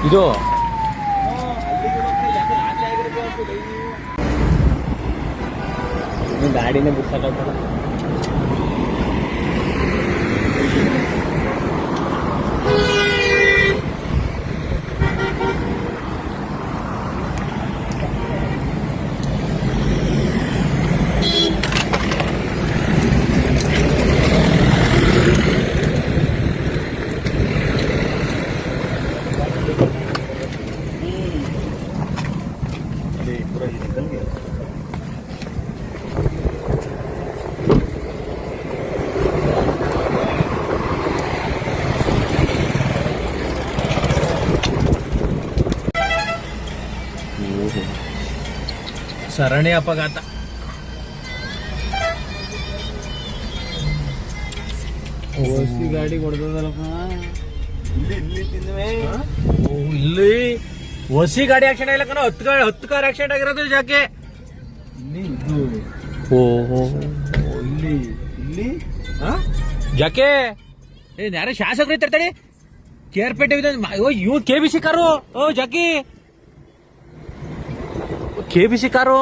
ಇದು ಗಾಡಿನೇ ಬಿಡ್ಸಕ್ಕಾಗ್ತಲ್ಲ. ಸರಣಿ ಅಪಘಾತ. ಗಾಡಿ ಹೊಡೆದಲ್ಲಪ್ಪ ಇಲ್ಲಿ. ಹೊಸಿ ಗಾಡಿ ಆಕ್ಸಿಡೆಂಟ್ ಇಲ್ಲ ಕಣ, 10 ಕಾರ್ ಆಕ್ಸಿಡೆಂಟ್ ಆಗಿರೋದು ಜಾಕೆ ಇಲ್ಲಿ ಜಾಕೆ. ಯಾರೋ ಶಾಸಕರು ಇರ್ತಾಳೆ ಕೇರ್ಪೇಟೆ ಇವ್ KBC ಕಾರು. ಜಾಕಿ KBC ಕಾರು.